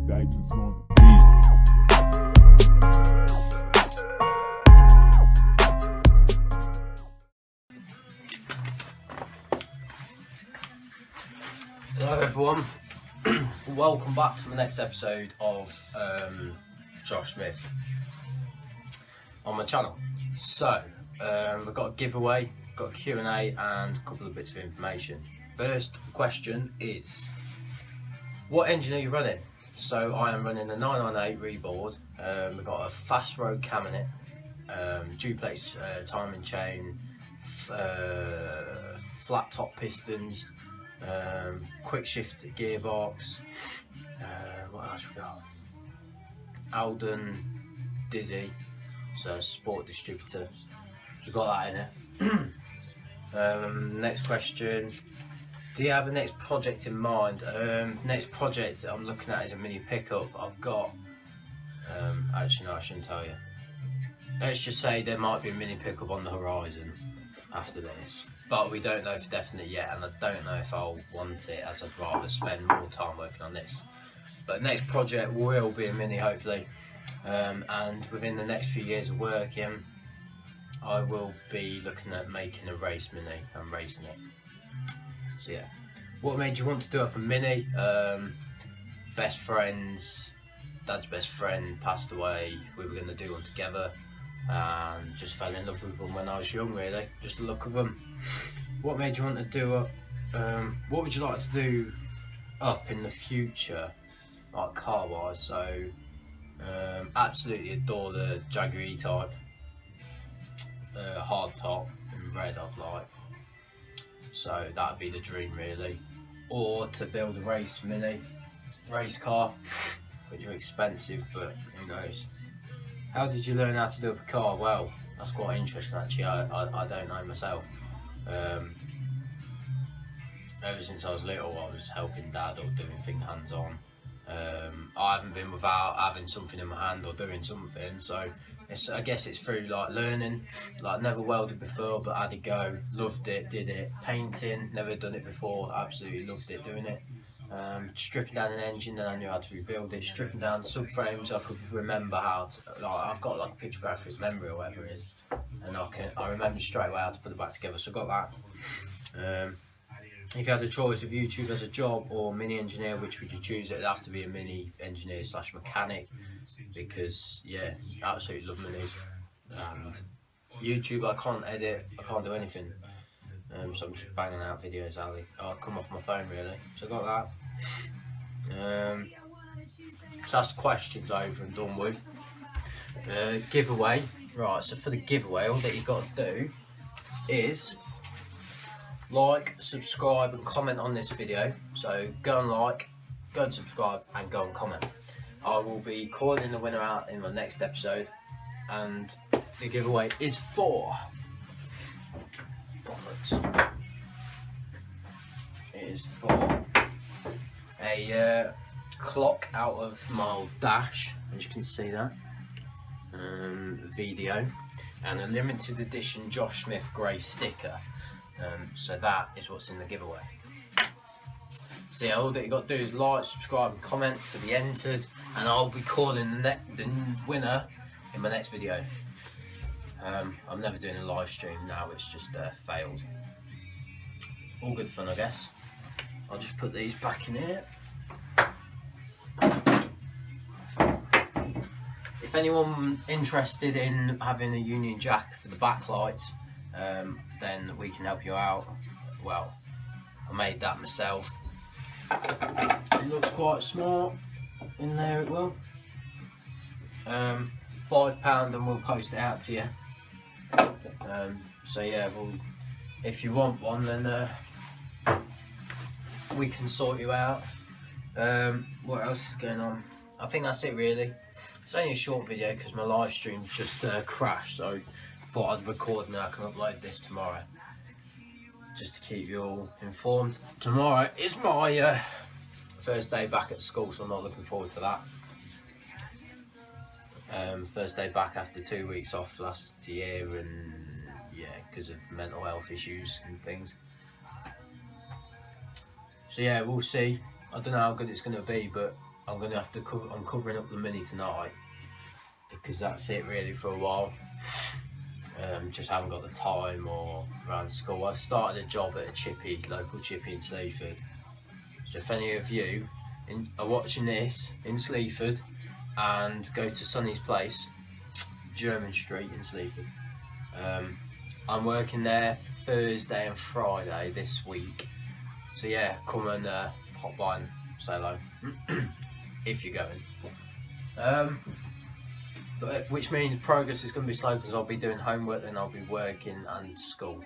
Digits on the beat. Hello everyone, welcome back to the next episode of Josh Smith on my channel. So, we've got a giveaway, got a Q&A and a couple of bits of information. First question is, what engine are you running? So I am running a 998 reboard. We've got a fast road cam in it, duplex timing chain, flat top pistons, quick shift gearbox, what else we got? Alden Dizzy, so sport distributor. We've got that in it. Next question, do you have a next project in mind? Next project I'm looking at is a mini pickup. I've got, actually no, I shouldn't tell you. Let's just say there might be a mini pickup on the horizon after this, but we don't know for definite yet, and I don't know if I'll want it, as I'd rather spend more time working on this. But next project will be a mini, hopefully, and within the next few years of working, I will be looking at making a race mini and racing it. So yeah, what made you want to do up a mini? Best friends, Dad's best friend passed away. We were going to do one together, and just fell in love with them when I was young, really, just the look of them. What made you want to do up, what would you like to do up in the future, like car wise? So absolutely adore the Jaguar E-Type, hard top in red I'd like, so that'd be the dream really. Or to build a race car, which are expensive, but who knows. How did you learn how to do up a car? Well, that's quite interesting actually. I don't know myself. Ever since I was little, I was helping Dad or doing things hands-on. I haven't been without having something in my hand or doing something, so I guess it's through like learning. Like, never welded before, but had a go, loved it, did it. Painting, never done it before, absolutely loved it doing it. Stripping down an engine, then I knew how to rebuild it. Stripping down subframes, I could remember how to, like, I've got like a pictographic memory or whatever it is, and I remember straight away how to put it back together, so I got that. If you had a choice of YouTube as a job or mini engineer, which would you choose? It'd have to be a mini engineer / mechanic, because yeah, absolutely love minis. And YouTube, I can't edit, I can't do anything, so I'm just banging out videos. I'll come off my phone really, so I got that. So that's questions over and done with. Giveaway, right, so for the giveaway, all that you've got to do is like, subscribe and comment on this video. So go and like, go and subscribe and go and comment. I will be calling the winner out in my next episode, and the giveaway is for a clock out of my old Dash, as you can see that, video, and a limited edition Josh Smith grey sticker. So that is what's in the giveaway. So yeah, all that you got to do is like, subscribe and comment to be entered, and I'll be calling the winner in my next video. I'm never doing a live stream now, it's just failed. All good fun, I guess. I'll just put these back in here. If anyone interested in having a Union Jack for the backlights, then we can help you out. Well, I made that myself. It looks quite smart in there, it will. £5 and we'll post it out to you. So yeah, well, if you want one, then we can sort you out. What else is going on? I think that's it really. It's only a short video because my live stream's just crashed, so I thought I'd record and I can upload this tomorrow, just to keep you all informed. Tomorrow is my first day back at school, so I'm not looking forward to that. First day back after 2 weeks off last year, and yeah, because of mental health issues and things. So yeah, we'll see. I don't know how good it's going to be, but I'm gonna have to cover. I'm covering up the Mini tonight because that's it really for a while. Just haven't got the time or around school. I've started a job at a local chippy in Sleaford. So if any of you are watching this in Sleaford and go to Sonny's Place, German Street in Sleaford, I'm working there Thursday and Friday this week. So yeah, come and pop by and say hello if you're going. Which means progress is going to be slow because I'll be doing homework, then I'll be working and school.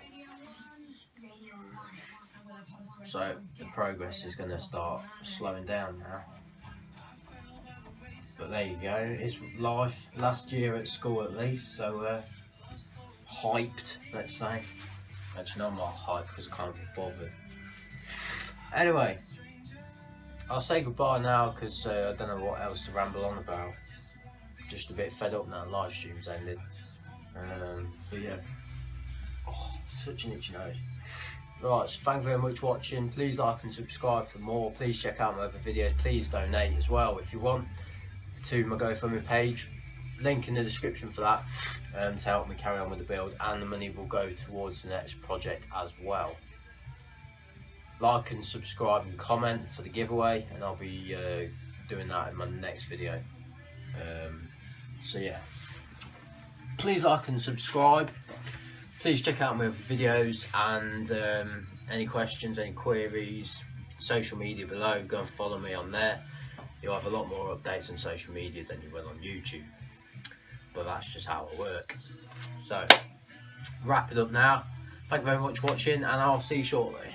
So the progress is going to start slowing down now. But there you go, it's life. Last year at school at least, so hyped, let's say. Actually, no, I'm not hyped because I can't be bothered. Anyway, I'll say goodbye now because I don't know what else to ramble on about. Just a bit fed up now, live stream's ended. But yeah, such an itchy nose. Right, so thank you very much for watching. Please like and subscribe for more. Please check out my other videos. Please donate as well if you want to my GoFundMe page. Link in the description for that to help me carry on with the build, and the money will go towards the next project as well. Like and subscribe and comment for the giveaway, and I'll be doing that in my next video. So yeah, please like and subscribe. Please check out my other videos, and any questions, any queries, social media below, go and follow me on there. You'll have a lot more updates on social media than you will on YouTube, but that's just how I work. So wrap it up now. Thank you very much for watching, and I'll see you shortly.